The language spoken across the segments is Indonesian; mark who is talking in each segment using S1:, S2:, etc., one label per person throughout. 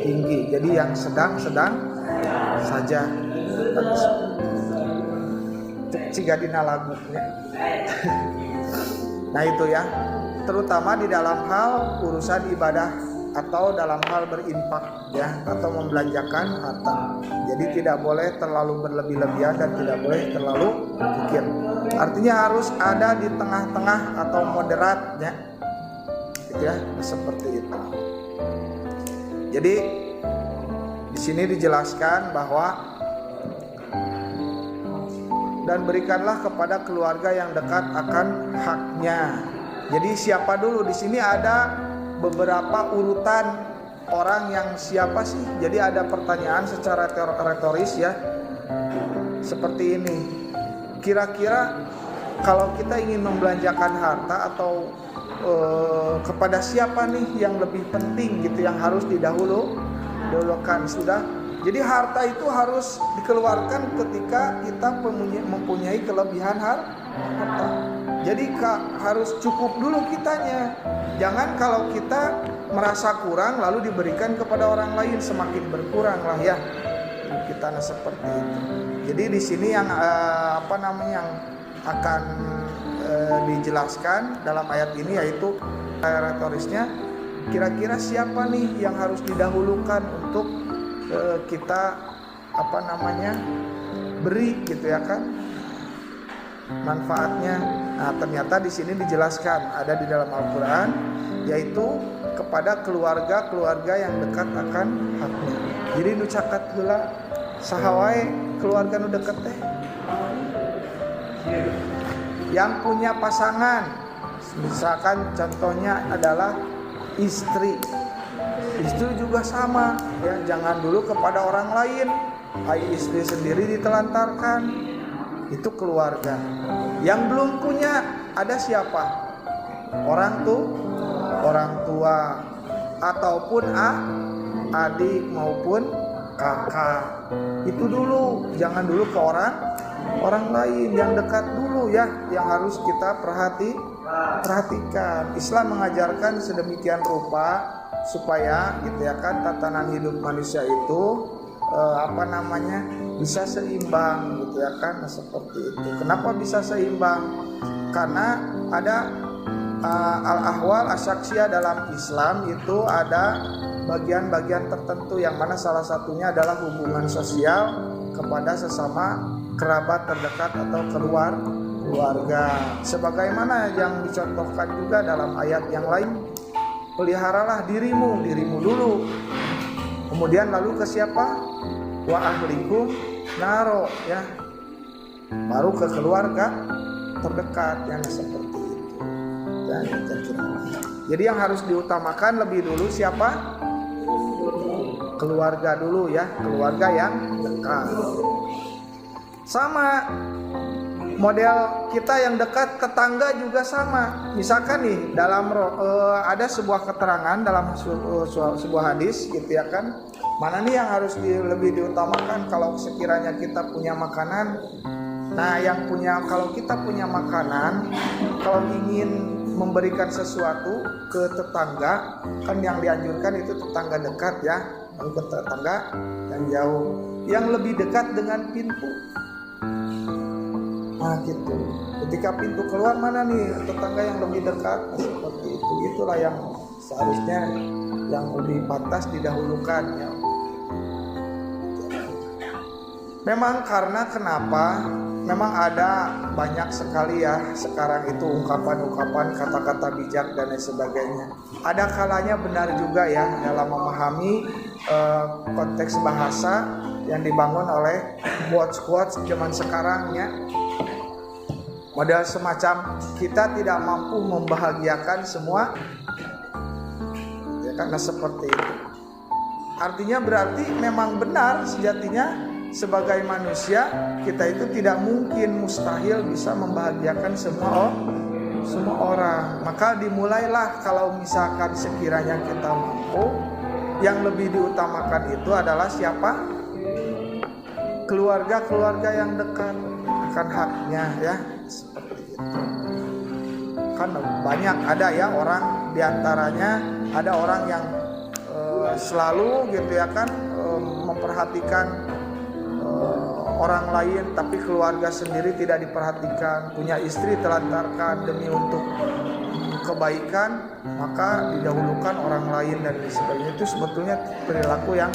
S1: tinggi. Jadi yang sedang-sedang saja. Ciga dina lagunya. Nah itu ya, terutama di dalam hal urusan ibadah atau dalam hal berinfak ya, atau membelanjakan harta. Jadi tidak boleh terlalu berlebih-lebihan dan tidak boleh terlalu pikir. Artinya harus ada di tengah-tengah atau moderatnya, gitu ya, seperti itu. Jadi di sini dijelaskan bahwa dan berikanlah kepada keluarga yang dekat akan haknya. Jadi siapa dulu? Di sini ada beberapa urutan orang yang siapa sih? Jadi ada pertanyaan secara retoris ya. Seperti ini. Kira-kira kalau kita ingin membelanjakan harta atau kepada siapa nih yang lebih penting gitu, yang harus didahulukan sudah. Jadi harta itu harus dikeluarkan ketika kita mempunyai kelebihan harta. Jadi harus cukup dulu kitanya. Jangan kalau kita merasa kurang lalu diberikan kepada orang lain, semakin berkurang lah ya. Kita seperti itu. Jadi di sini yang yang akan dijelaskan dalam ayat ini yaitu retorisnya, kira-kira siapa nih yang harus didahulukan untuk kita beri gitu ya kan manfaatnya. Nah ternyata di sini dijelaskan ada di dalam Al-Quran, yaitu kepada keluarga yang dekat akan haknya. Jadi nu caket heula saha keluarga nu deket teh yang punya pasangan, misalkan contohnya adalah istri juga sama ya, jangan dulu kepada orang lain, istri sendiri ditelantarkan, itu keluarga. Yang belum punya ada siapa? Orang tua ataupun adik maupun kakak, itu dulu, jangan dulu ke orang lain, yang dekat dulu ya, yang harus kita perhatikan. Islam mengajarkan sedemikian rupa supaya gitu ya kan tatanan hidup manusia itu bisa seimbang gitu ya kan. Nah, seperti itu. Kenapa bisa seimbang? Karena ada al-ahwal asyaksiyah dalam Islam itu ada bagian-bagian tertentu yang mana salah satunya adalah hubungan sosial kepada sesama kerabat terdekat atau keluarga. Sebagaimana yang dicontohkan juga dalam ayat yang lain, peliharalah dirimu dulu. Kemudian lalu ke siapa? Wa ahlikum naro ya. Baru ke keluarga terdekat yang seperti itu. Dan jadi yang harus diutamakan lebih dulu siapa? Keluarga dulu ya, keluarga yang dekat. Sama model kita yang dekat, tetangga juga sama. Misalkan nih dalam ada sebuah keterangan dalam sebuah hadis gitu ya kan, mana nih yang harus lebih diutamakan kalau sekiranya kita punya makanan. Nah kalau kita punya makanan, kalau ingin memberikan sesuatu ke tetangga, kan yang dianjurkan itu tetangga dekat ya, bukan ke tetangga yang jauh, yang lebih dekat dengan pintu. Nah gitu, ketika pintu keluar mana nih tetangga yang lebih dekat, seperti itu. Itulah yang seharusnya yang lebih pantas didahulukan ya. Memang karena kenapa? Memang ada banyak sekali ya sekarang itu ungkapan-ungkapan, kata-kata bijak dan lain sebagainya. Ada kalanya benar juga ya dalam memahami konteks bahasa yang dibangun oleh quotes-quotes zaman sekarang ya. Model semacam kita tidak mampu membahagiakan semua ya, karena seperti itu. Artinya berarti memang benar sejatinya sebagai manusia kita itu tidak mungkin, mustahil bisa membahagiakan semua orang. Maka dimulailah kalau misalkan sekiranya kita mampu, yang lebih diutamakan itu adalah siapa? Keluarga yang dekat akan haknya ya, seperti itu. Kan banyak ada ya orang, diantaranya ada orang yang selalu gitu ya kan memperhatikan orang lain, tapi keluarga sendiri tidak diperhatikan, punya istri telantarkan demi untuk kebaikan, maka didahulukan orang lain dan sebagainya. Itu sebetulnya perilaku yang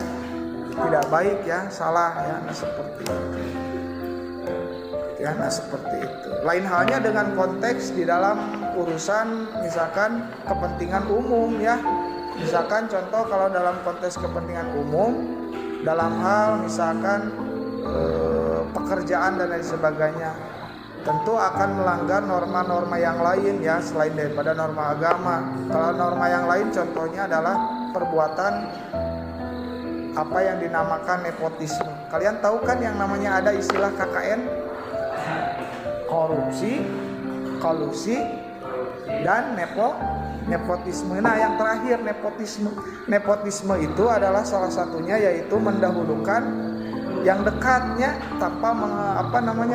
S1: tidak baik ya, salah ya, seperti itu. Ya, seperti itu. Lain halnya dengan konteks di dalam urusan misalkan kepentingan umum ya. Misalkan contoh kalau dalam konteks kepentingan umum, dalam hal misalkan pekerjaan dan lain sebagainya, tentu akan melanggar norma-norma yang lain ya selain daripada norma agama. Kalau norma yang lain contohnya adalah perbuatan apa yang dinamakan nepotisme. Kalian tahu kan yang namanya ada istilah KKN? Korupsi, kolusi, dan nepotisme. Nah, yang terakhir nepotisme. Nepotisme itu adalah salah satunya yaitu mendahulukan yang dekatnya tanpa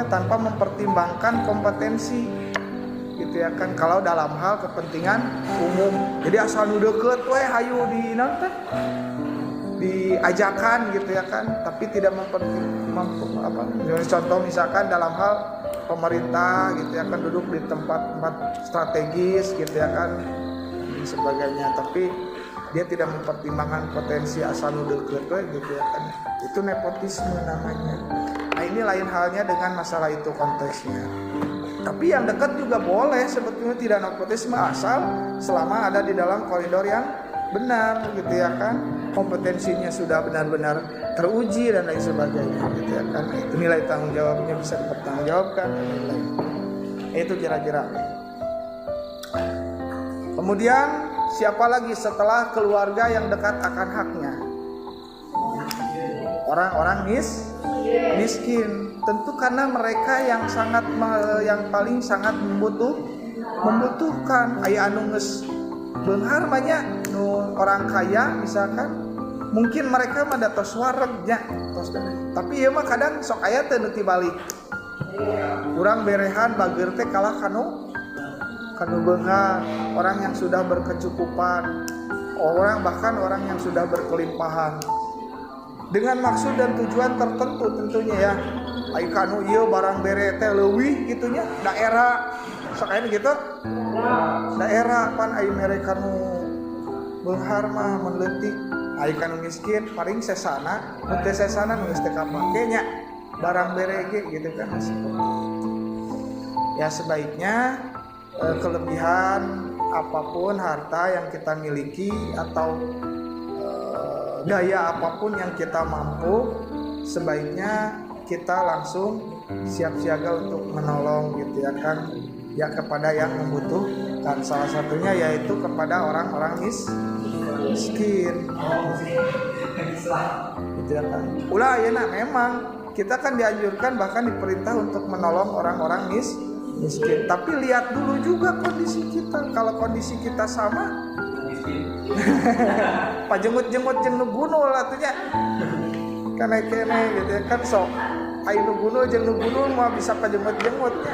S1: tanpa mempertimbangkan kompetensi gitu ya kan, kalau dalam hal kepentingan umum. Jadi asal nu deukeut we hayu diajakan gitu ya kan, tapi tidak contoh misalkan dalam hal pemerintah gitu ya kan, duduk di tempat-tempat strategis gitu ya kan dan sebagainya, tapi dia tidak mempertimbangkan potensi asal deket gitu ya kan, itu nepotisme namanya. Nah, ini lain halnya dengan masalah itu konteksnya. Tapi yang dekat juga boleh sebetulnya, tidak nepotisme asal selama ada di dalam koridor yang benar gitu ya kan, kompetensinya sudah benar-benar teruji dan lain sebagainya gitu ya kan. Itu nilai tanggung jawabnya bisa dipertanggungjawabkan dan lain-lain. Itu kira-kira. Kemudian siapa lagi setelah keluarga yang dekat akan haknya? Orang-orang miskin. Tentu karena mereka yang paling sangat membutuhkan. Aya anu geus beunghar banyak nu orang kaya misalkan, mungkin mereka mah tos waregnya tos, tapi ieu mah kadang sok aya teu nu tibalik. Urang berehan bager teh kalah kanu beunghar, orang yang sudah berkecukupan, bahkan orang yang sudah berkelimpahan, dengan maksud dan tujuan tertentu tentunya ya. Ai kanu ieu barang bere teh leuwih gitunya, daerah sakain gitu. Daerah pan ai mere kanu beunghar mah mun leutik, ai kanu miskin paling sesana, mun teu sesana nu geus teu kapake nya barang bere ge gitu kan. Ya sebaiknya kelebihan apapun harta yang kita miliki atau daya apapun yang kita mampu, sebaiknya kita langsung siap siaga untuk menolong gitu ya kan, ya kepada yang membutuhkan. Salah satunya yaitu kepada orang-orang miskin gitu ya kan. Ulah ayeuna memang kita kan dianjurkan bahkan diperintah untuk menolong orang-orang miskin. Tapi lihat dulu juga kondisi kita. Kalau kondisi kita sama, pajenggut-jenggut jeung nu gunul atunya. Kene gitu ya kan, sok ai nu gunul jeung nu gunul mah bisa pajenggut-jenggut nya.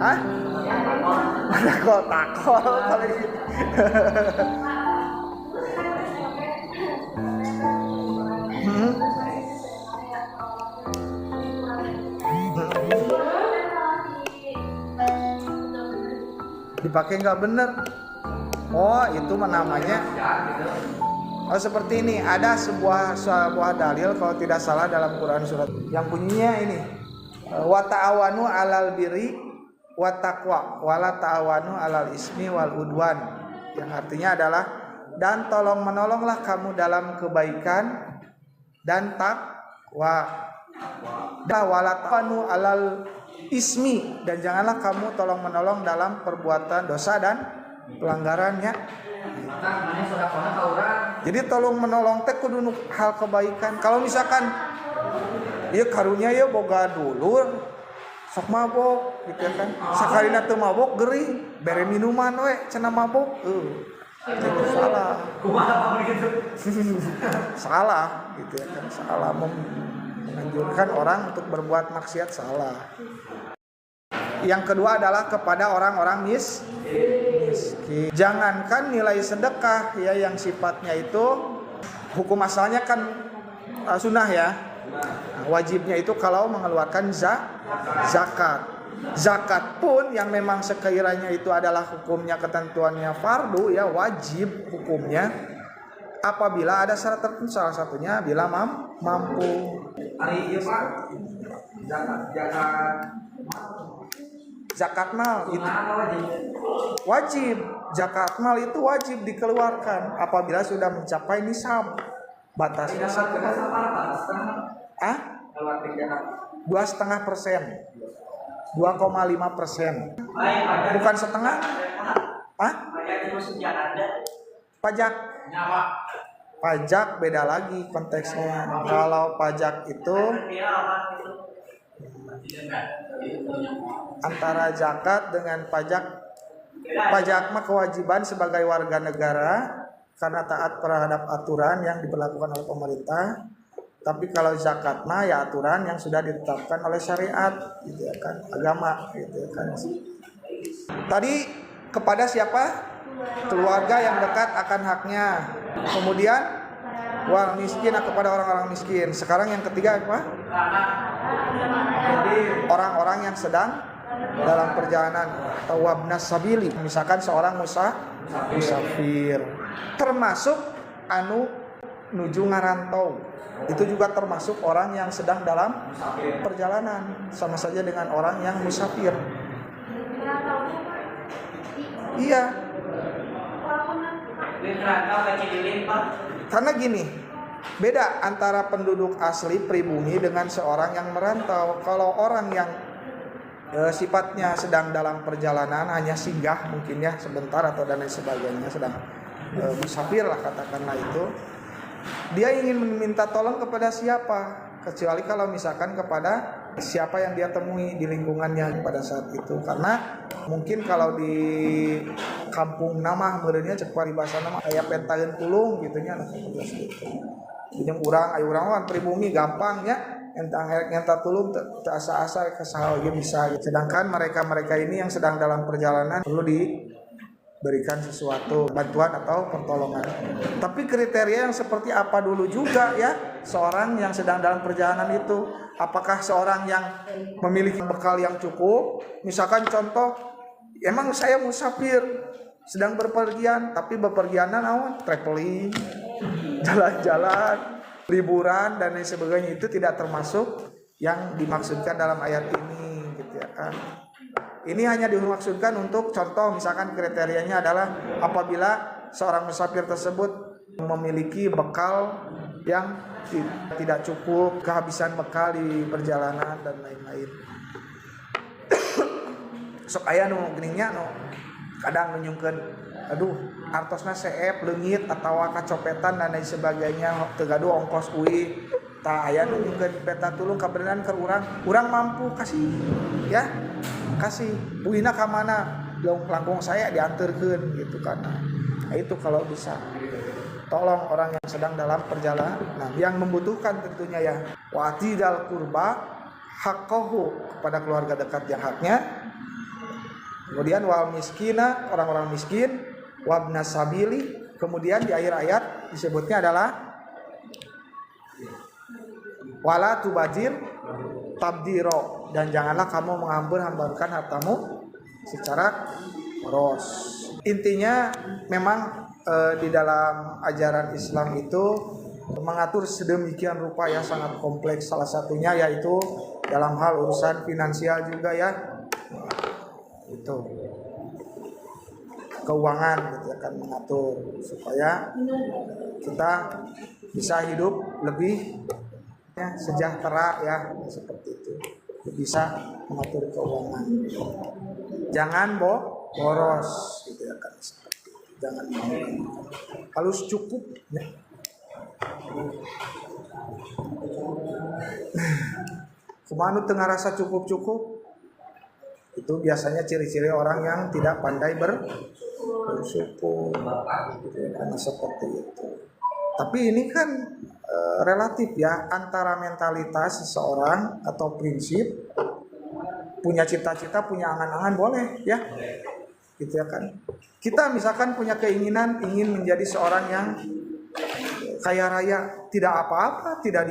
S1: Hah? Takol paling gitu. Dipakai nggak bener. Oh itu namanya. Oh seperti ini, ada sebuah dalil kalau tidak salah dalam Quran surat yang bunyinya ini, wa ta'awanu 'alal birri wa taqwa wa la ta'awanu 'alal ismi wal udwan, yang artinya adalah dan tolong menolonglah kamu dalam kebaikan dan takwa, wa la ta'awanu 'alal ismi, dan janganlah kamu tolong menolong dalam perbuatan dosa dan pelanggarannya. Jadi tolong menolong teh kudu hal kebaikan. Kalau misalkan ieu karunya ya boga dulur sok mabok gitu kan, sakalina teu mabok geuring bere minuman we cenah mabok, itu salah. Salah gitu ya kan, salah menganjurkan orang untuk berbuat maksiat, salah. Yang kedua adalah kepada orang-orang miskin. miskin. Jangankan nilai sedekah ya yang sifatnya itu hukum asalnya kan sunnah ya. Wajibnya itu kalau mengeluarkan zakat. Zakat pun yang memang sekiranya itu adalah hukumnya ketentuannya fardu ya, wajib hukumnya apabila ada syarat tertentu, salah satunya bila mampu. Zakat mal itu wajib. Zakat mal itu wajib dikeluarkan apabila sudah mencapai nisab. Batasnya 2,5%. 2,5%. Bukan setengah. Pajak beda lagi konteksnya. Kalau pajak itu antara zakat dengan pajak. Pajak mah kewajiban sebagai warga negara karena taat terhadap aturan yang diberlakukan oleh pemerintah. Tapi kalau zakat mah ya aturan yang sudah ditetapkan oleh syariat, gitu ya kan, agama, gitu ya kan. Tadi kepada siapa? Keluarga yang dekat akan haknya. Kemudian wal miskin kepada orang-orang miskin. Sekarang yang ketiga apa? Orang-orang yang sedang dalam perjalanan atau wabnas sabili. Misalkan seorang musafir, termasuk anu nuju ngarantau. Itu juga termasuk orang yang sedang dalam perjalanan, sama saja dengan orang yang musafir. Iya. Karena gini, beda antara penduduk asli pribumi dengan seorang yang merantau. Kalau orang yang sifatnya sedang dalam perjalanan, hanya singgah mungkin ya sebentar atau dan lain sebagainya, sedang musafir lah katakanlah itu, dia ingin meminta tolong kepada siapa? Kecuali kalau misalkan kepada siapa yang dia temui di lingkungannya pada saat itu. Karena mungkin kalau di kampung nama merenya cek paribasa nama aya pentaeun tulung gitunya nah gitu. Jeung urang aya urang kan pribumi gampang ya entang ngenta tulung teu asa-asa ka saha ge bisa. Sedangkan mereka-mereka ini yang sedang dalam perjalanan perlu diberikan sesuatu bantuan atau pertolongan. Tapi kriteria yang seperti apa dulu juga ya seorang yang sedang dalam perjalanan itu. Apakah seorang yang memiliki bekal yang cukup? Misalkan contoh, emang saya musafir sedang berpergian, tapi bepergianan awan traveling, jalan-jalan, liburan dan lain sebagainya, itu tidak termasuk yang dimaksudkan dalam ayat ini, gitu ya kan? Ini hanya dimaksudkan untuk contoh, misalkan kriterianya adalah apabila seorang musafir tersebut memiliki bekal yang tidak cukup, kehabisan bekal di perjalanan dan lain-lain. Sok aya nu geningnya nu kadang nunjukkeun aduh artosna seep leungit atawa kacopetan dan lain sebagainya teu gaduh ongkos kuy. Tah aya nunjukkeun peta tulung kabeneran ke urang mampu kasih ya. Kasih buina ka mana? Langkung saya dianterkeun gitu kan. Nah, itu kalau bisa. Tolong orang yang sedang dalam perjalanan, nah, yang membutuhkan tentunya ya. Wa atidal qurba haqqahu kepada keluarga dekat yang haknya. Kemudian wal miskina orang-orang miskin, wabnas sabili. Kemudian di akhir ayat disebutnya adalah wala tubadzir tabdiro, dan janganlah kamu menghambur-hamburkan hartamu secara boros. Intinya memang di dalam ajaran Islam itu mengatur sedemikian rupa yang sangat kompleks. Salah satunya yaitu dalam hal urusan finansial juga ya, itu keuangan gitu akan mengatur supaya kita bisa hidup lebih ya, sejahtera ya seperti itu. Bisa mengatur keuangan. Jangan boros gitu ya kan. Jangan harus cukup ya. Kemana tengah rasa cukup-cukup itu biasanya ciri-ciri orang yang tidak pandai bersyukur gitu ya, karena seperti itu. Tapi ini kan relatif ya, antara mentalitas seseorang atau prinsip, punya cita-cita, punya angan-angan boleh ya gitu ya kan. Kita misalkan punya keinginan ingin menjadi seorang yang kaya raya, tidak apa-apa, tidak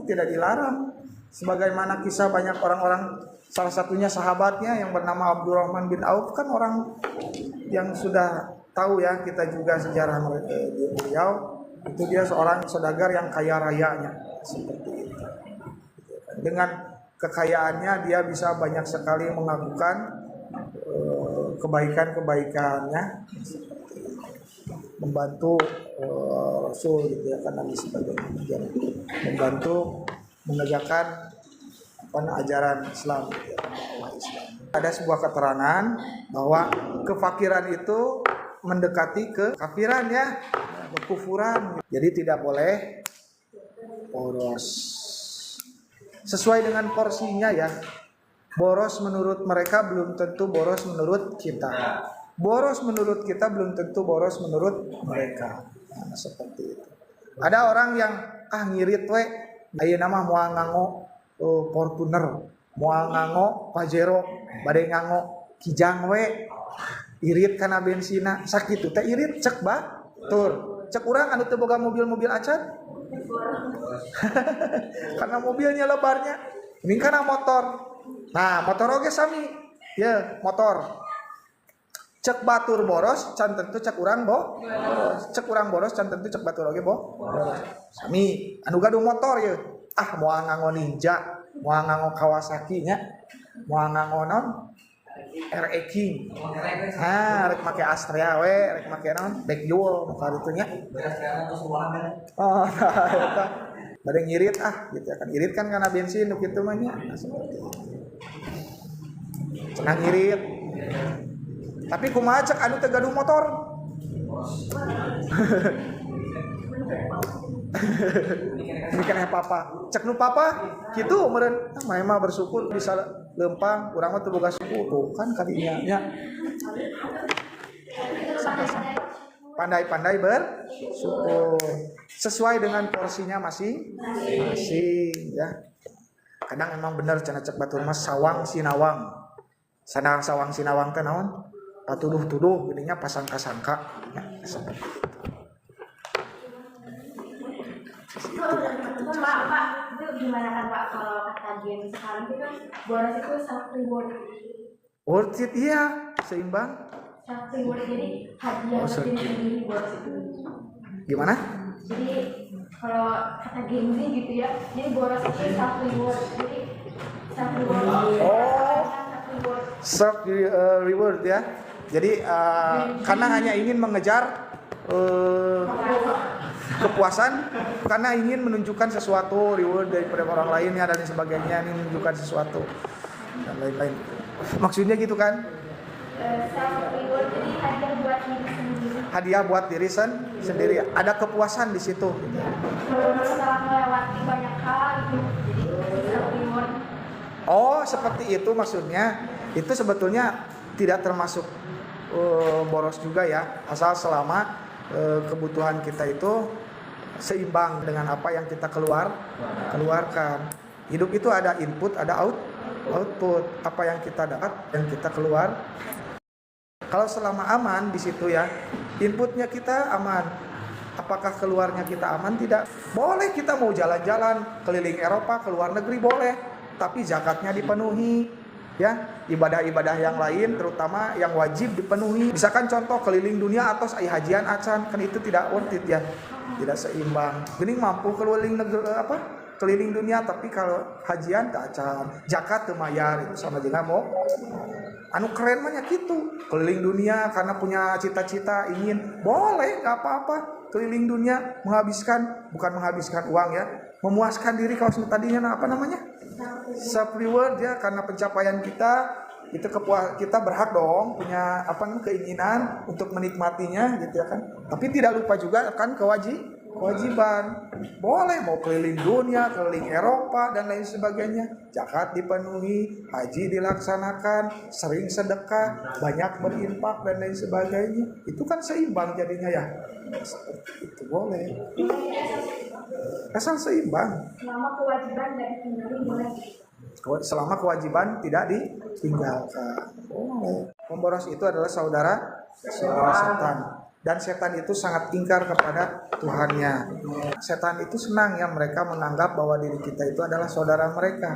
S1: tidak dilarang. Sebagaimana kisah banyak orang-orang, salah satunya sahabatnya yang bernama Abdurrahman bin Auf, kan orang yang sudah tahu ya, kita juga sejarah beliau, itu dia seorang saudagar yang kaya rayanya, seperti itu. Dengan kekayaannya dia bisa banyak sekali melakukan kebaikan-kebaikannya, membantu Rasul gitu ya, karena sebagainya, membantu menegakkan ajaran Islam gitu ya, Islam. Ada sebuah keterangan bahwa kefakiran itu mendekati kekafiran ya, kekufuran. Jadi tidak boleh boros. Sesuai dengan porsinya ya. Boros menurut mereka belum tentu boros menurut kita. Boros menurut kita belum tentu boros menurut mereka. Nah, seperti itu. Ada orang yang ngirit we, aya nama moal nganggo Fortuner, moal nganggo Pajero, bade nganggo Kijang we. Irit kana bensina, sakitu teh irit cek batur. Cek urang anu teu boga mobil-mobil acan. Karena mobilnya lebarnya. Ini kana motor. Nah, motor oge sami. Ya, motor. Cek batur boros, can tentu cek urang boros. Cek urang boros, can tentu cek batur oge boros. Sami, anu gaduh motor ya. Moal nganggo Ninja, moal nganggo Kawasaki nya. Moal nganggo non RE King. Rek make Astrea we, rek make non Backjewel muka ditu nya. Oh, eta. Bade ngirit gitu kan. Irit kan karena bensin nu kitu mah nya. Seperti itu. Cenah ngirit. Tapi kumaha cek anu teu gaduh motor? Ini kan papa. Cek nu papa kitu meureun mah bersyukur bisa lempang, urang mah teu boga suku tuh kan kadinya nya. Pandai-pandai bersyukur sesuai dengan porsinya masing-masing ya. Kadang emang bener cenah cek batur mas sawang sinawang. Sana sawang sinawang teh naon? Patuduh-tuduh geuninnya pasangka-sangka. Ya, seperti itu.
S2: Pak, itu gimana kan Pak kalau kata game sekarang itu kan boros itu self reward.
S1: Worth it iya, seimbang.
S2: Self reward jadi hadiah buat diri sendiri boros itu.
S1: Gimana?
S2: Jadi kalau kata game sih gitu ya, jadi boros itu self reward. Jadi self reward.
S1: Self reward ya. Jadi karena hanya ingin mengejar kepuasan, karena ingin menunjukkan sesuatu, reward daripada orang lainnya dan sebagainya, ingin menunjukkan sesuatu dan lain-lain. Maksudnya gitu kan?
S2: Self reward jadi hadiah buat diri sendiri.
S1: Hadiah buat diri sendiri. Ada kepuasan di situ.
S2: Kalau setelah melewati banyak hal itu jadi self reward.
S1: Oh, seperti itu maksudnya. Itu sebetulnya tidak termasuk boros juga ya, asal selama kebutuhan kita itu seimbang dengan apa yang kita keluarkan. Hidup itu ada input, ada output. Apa yang kita dapat, yang kita keluar. Kalau selama aman di situ ya, inputnya kita aman. Apakah keluarnya kita aman? Tidak. Boleh kita mau jalan-jalan keliling Eropa, ke luar negeri boleh, tapi zakatnya dipenuhi. Ya, ibadah-ibadah yang lain terutama yang wajib dipenuhi. Misalkan contoh keliling dunia atau hajian acan, kan itu tidak worth it ya. Tidak seimbang. Geuning mampu keliling negeri keliling dunia tapi kalau hajian tak acan, zakat teu mayar, itu sama jeung mau. Anu keren mah nya kitu. Keliling dunia karena punya cita-cita ingin, boleh enggak apa-apa. Keliling dunia bukan menghabiskan uang ya, memuaskan diri. Kalau tadinya apa namanya? Self reward ya, karena pencapaian kita itu kita berhak dong punya keinginan untuk menikmatinya gitu ya kan. Tapi tidak lupa juga kan kewajiban. Boleh mau keliling dunia, keliling Eropa dan lain sebagainya. Zakat dipenuhi, haji dilaksanakan, sering sedekah, banyak berinfak dan lain sebagainya. Itu kan seimbang jadinya ya. Seperti itu boleh. Asal seimbang.
S2: Selama kewajiban tidak ditinggalin boleh.
S1: Selama kewajiban tidak ditinggalkan. Boleh. Pemboros itu adalah saudara saudara setan. Dan setan itu sangat ingkar kepada Tuhannya. Setan itu senang ya mereka menganggap bahwa diri kita itu adalah saudara mereka.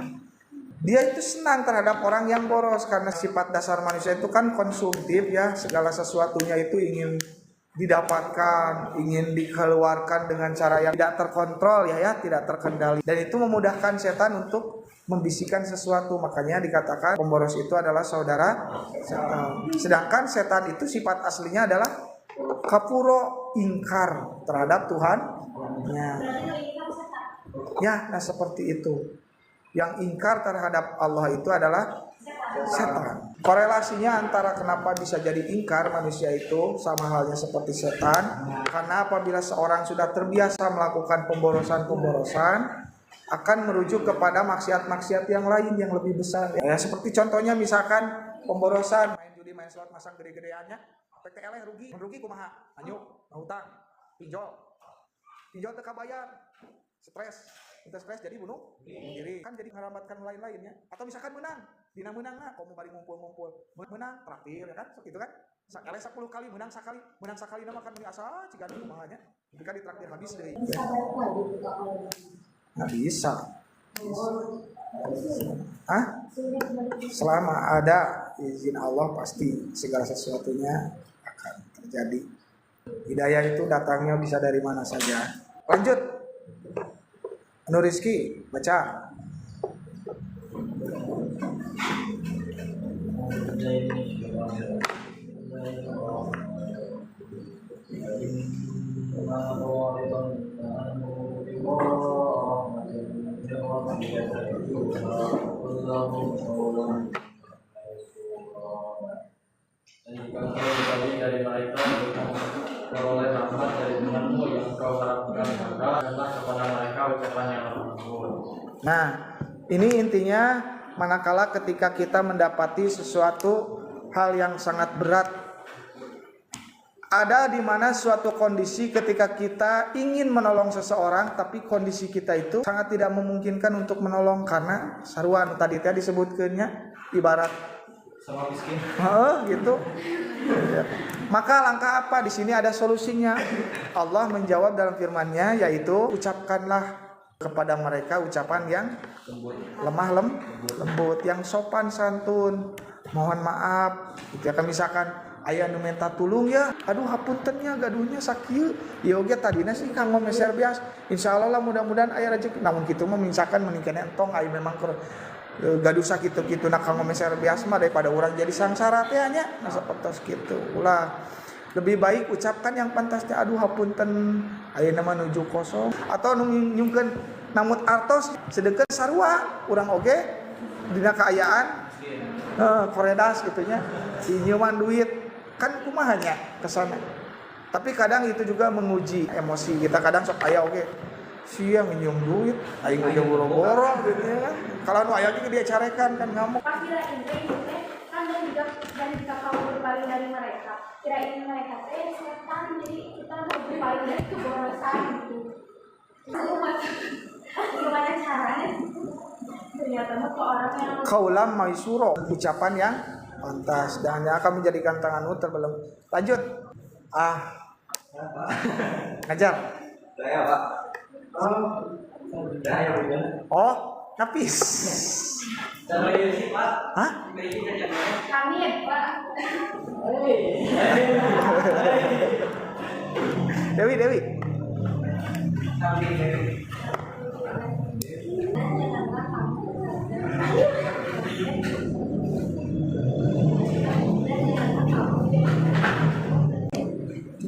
S1: Dia itu senang terhadap orang yang boros karena sifat dasar manusia itu kan konsumtif ya, segala sesuatunya itu ingin didapatkan, ingin dikeluarkan dengan cara yang tidak terkontrol ya, tidak terkendali. Dan itu memudahkan setan untuk membisikkan sesuatu. Makanya dikatakan pemboros itu adalah saudara setan. Sedangkan setan itu sifat aslinya adalah kapuro, ingkar terhadap Tuhan. Ya, nah seperti itu. Yang ingkar terhadap Allah itu adalah setan. Korelasinya antara kenapa bisa jadi ingkar manusia itu sama halnya seperti setan. Karena apabila seorang sudah terbiasa melakukan pemborosan akan merujuk kepada maksiat-maksiat yang lain yang lebih besar. Ya, seperti contohnya misalkan pemborosan, main judi, main slot, masang gede-gedeannya, PTL rugi kumaha, anyuk, hutang, pinjol teka bayar, stres jadi bunuh diri, kan jadi merambatkan lain-lainnya. Atau misalkan menang nah, kamu bari ngumpul menang traktir ya kan, gitu kan, sakali 10 kali menang sakali nama kan asa cigan kumahanya, tapi kan ditraktir habis deh. Nggak bisa. Selama ada izin Allah pasti segala sesuatunya akan terjadi. Hidayah itu datangnya bisa dari mana saja. Lanjut. Anu Rizky, baca.
S3: Dari mereka beroleh rahmat dari Tuhanmu yang kau harapkan adalah kepada mereka ucapan yang lembut.
S1: Nah, ini intinya manakala ketika kita mendapati sesuatu hal yang sangat berat, ada di mana suatu kondisi ketika kita ingin menolong seseorang tapi kondisi kita itu sangat tidak memungkinkan untuk menolong karena saruan tadi disebutkannya ibarat
S3: Sama miskin.
S1: gitu. Maka langkah apa? Di sini ada solusinya. Allah menjawab dalam firman-Nya, yaitu ucapkanlah kepada mereka ucapan yang lemah lembut, yang sopan santun, mohon maaf. Gitu ya, misalkan aya nu minta tulung ya, aduh hapuntennya gaduhnya sakieu. Ya oge tadina sih kanggo meser bias. Insyaallah lah mudah-mudahan aya rezeki. Namun kitu mah misalkan meningkatnya entong aya memang gaduh sakitu-kitu nak kanggo meser bias mah daripada urang jadi sangsara teh nya. Nah sapertos kitu. Ulah lebih baik ucapkan yang pantas teh, aduh hapunten ayeuna mah nuju kosong, atau nu nyungkeun namut artos sedengkeun sarua urang oge dina kaayaan koredas gitunya dinyeuman duit kan kumaha nya kesana. Tapi kadang itu juga menguji emosi kita, kadang sok aya oge sia nginjem duit aing udah boro-boro gitu ya kan. Kalau nu aya ge dia carekan kan ngamuk.
S2: Pasti lah ini kan dan jika kamu berpaling dari mereka, kirain mereka teh setan, jadi kita mau berpaling dari keborosan gitu. Gimana caranya? Ternyata mah ke orang yang
S1: Kaulam maisuro, ucapan yang pantas dan yang akan menjadikan tanganmu terbelenggu. Lanjut. Ngajar.
S3: Saya Pak.
S1: Oh, napis.
S3: Sama ini sih Pak.
S1: Hah?
S2: kami ya Pak.
S1: Dewi.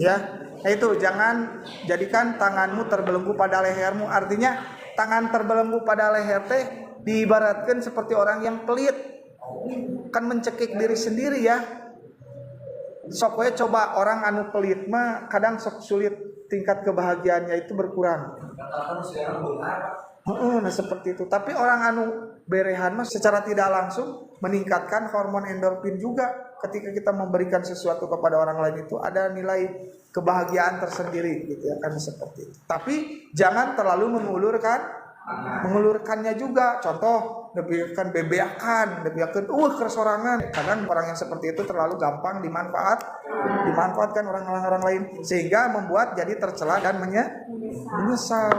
S1: Ya, itu jangan jadikan tanganmu terbelenggu pada lehermu. Artinya tangan terbelenggu pada leher teh diibaratkan seperti orang yang pelit, kan mencekik diri sendiri ya. Sok we coba orang anu pelit mah kadang sok sulit tingkat kebahagiaannya itu berkurang. Nah seperti itu. Tapi orang anu berehan mah secara tidak langsung meningkatkan hormon endorfin juga. Ketika kita memberikan sesuatu kepada orang lain itu ada nilai kebahagiaan tersendiri gitu ya, kan seperti itu. Tapi jangan terlalu mengulurkannya juga. Contoh nepikan bebeakan, nepikan kesorangan. Kadang orang yang seperti itu terlalu gampang dimanfaatkan orang lain sehingga membuat jadi tercela dan menyesal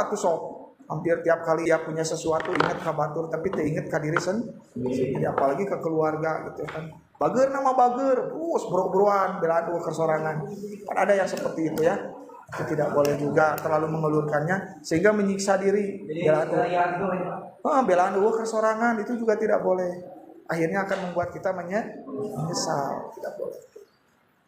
S1: atuh sok. Hampir tiap kali dia punya sesuatu ingat ka batur tapi teu inget ka diri sendiri, apalagi ke keluarga gitu kan. Bager nama bager, buru-buruan belaan kesorangan. Kan ada yang seperti itu ya. Itu tidak boleh juga terlalu mengelurkannya sehingga menyiksa diri. Belaan kesorangan itu juga tidak boleh. Akhirnya akan membuat kita menyesal, tidak boleh.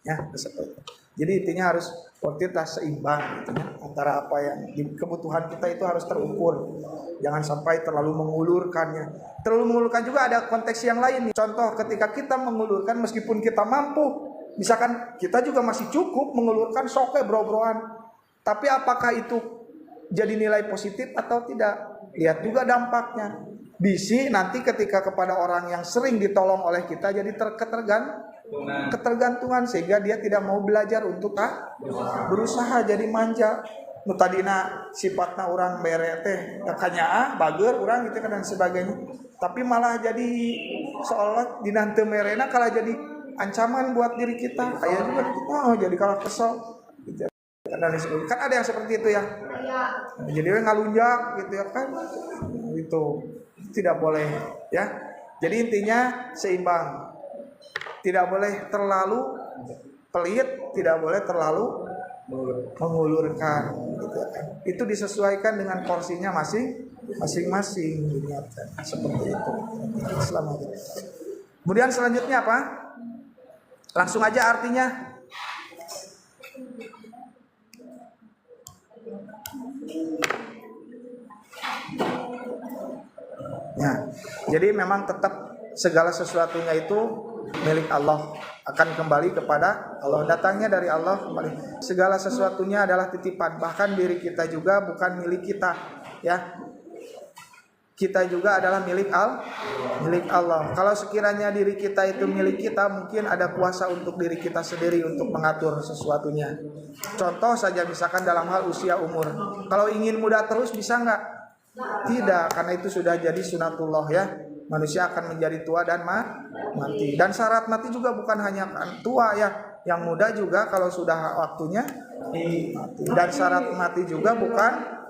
S1: Ya, seperti itu. Jadi intinya harus kuantitas seimbang gitu ya. Antara apa yang kebutuhan kita itu harus terukur. Jangan sampai terlalu mengulurkannya. Terlalu mengulurkan juga ada konteks yang lain. Contoh ketika kita mengulurkan meskipun kita mampu, misalkan kita juga masih cukup mengulurkan soke bro-broan. Tapi apakah itu jadi nilai positif atau tidak? Lihat juga dampaknya. Bisi nanti ketika kepada orang yang sering ditolong oleh kita jadi ketergantungan sehingga dia tidak mau belajar untuk berusaha jadi manja. Nu tadina sifatna orang bere teh kakanya bager orang gitu kan dan sebagainya. Tapi malah jadi seolah dina teu merena kalah jadi ancaman buat diri kita. Aya juga jadi kalah kesel gitu. Kan ada yang seperti itu ya. Jadi ngalunjak gitu ya kan. Itu tidak boleh ya. Jadi intinya seimbang. Tidak boleh terlalu pelit, tidak boleh terlalu mengulurkan gitu kan. Itu disesuaikan dengan porsinya masing-masing diingatkan seperti itu. Selamat. Kemudian selanjutnya apa? Langsung aja artinya. Ya, jadi memang tetap segala sesuatunya itu milik Allah, akan kembali kepada Allah, datangnya dari Allah kembali. Segala sesuatunya adalah titipan, bahkan diri kita juga bukan milik kita, ya. Kita juga adalah milik Allah. Kalau sekiranya diri kita itu milik kita, mungkin ada kuasa untuk diri kita sendiri untuk mengatur sesuatunya. Contoh saja misalkan dalam hal usia umur. Kalau ingin muda terus bisa nggak? Tidak, karena itu sudah jadi sunatullah ya. Manusia akan menjadi tua dan mati. Dan syarat mati juga bukan hanya tua ya, yang muda juga kalau sudah waktunya mati. Dan syarat mati juga bukan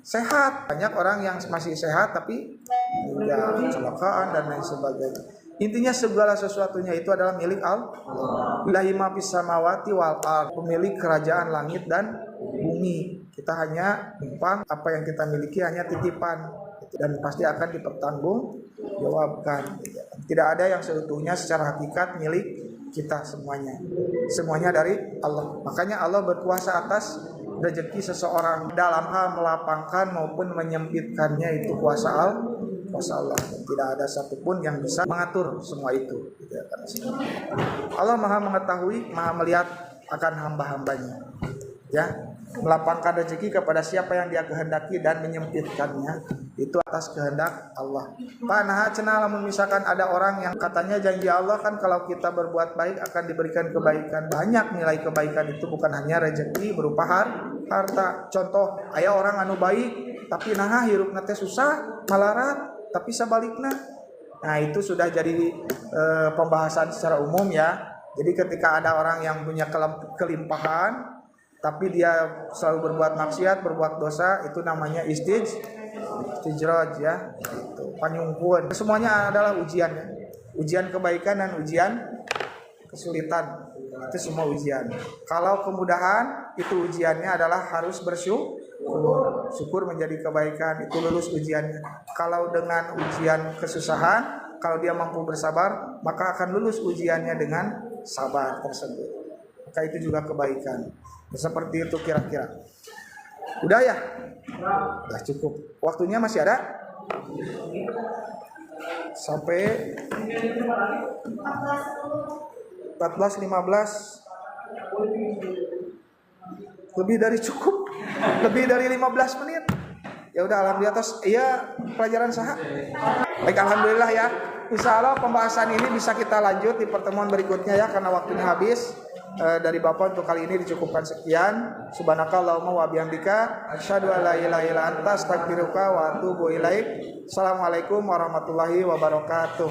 S1: sehat. Banyak orang yang masih sehat tapi ya kecelakaan dan lain sebagainya. Intinya segala sesuatunya itu adalah milik Allah. Lillahi ma fis samawati wal ardh, pemilik kerajaan langit dan bumi. Kita hanya numpang, apa yang kita miliki hanya titipan dan pasti akan dipertanggungjawabkan. Tidak ada yang seutuhnya secara hakikat milik kita semuanya. Semuanya dari Allah. Makanya Allah berkuasa atas rezeki seseorang dalam hal melapangkan maupun menyempitkannya, itu kuasa Allah. Dan tidak ada satupun yang bisa mengatur semua itu. Allah Maha mengetahui, Maha melihat akan hamba-hambanya. Ya, melapangkan rezeki kepada siapa yang dia kehendaki dan menyempitkannya itu atas kehendak Allah. Panaha cenah lamun misalkan ada orang yang katanya janji Allah kan kalau kita berbuat baik akan diberikan kebaikan. Banyak nilai kebaikan itu bukan hanya rezeki berupa harta. Contoh, aya orang anu baik tapi nah hirupna teh susah, malarat, tapi sabalikna. Nah, itu sudah jadi pembahasan secara umum ya. Jadi ketika ada orang yang punya kelimpahan tapi dia selalu berbuat maksiat, berbuat dosa, itu namanya istijraj ya, itu panyungkun. Semuanya adalah ujian ya. Ujian kebaikan dan ujian kesulitan. Itu semua ujian. Kalau kemudahan, itu ujiannya adalah harus bersyukur. Syukur menjadi kebaikan, itu lulus ujiannya. Kalau dengan ujian kesusahan, kalau dia mampu bersabar, maka akan lulus ujiannya dengan sabar tersebut. Maka itu juga kebaikan. Seperti itu kira-kira. Udah ya? Udah cukup. Waktunya masih ada? Sampai 14.15. Lebih dari cukup. Lebih dari 15 menit. Ya udah, alhamdulillah tos. Iya, pelajaran saha. Baik, alhamdulillah ya. Insya Allah pembahasan ini bisa kita lanjut di pertemuan berikutnya ya, karena waktunya habis. dari Bapak untuk kali ini dicukupkan sekian. Subhanakallahumma wa bihamdika asyhadu an la ilaha illa anta astaghfiruka wa atubu ilaik. Assalamualaikum warahmatullahi wabarakatuh.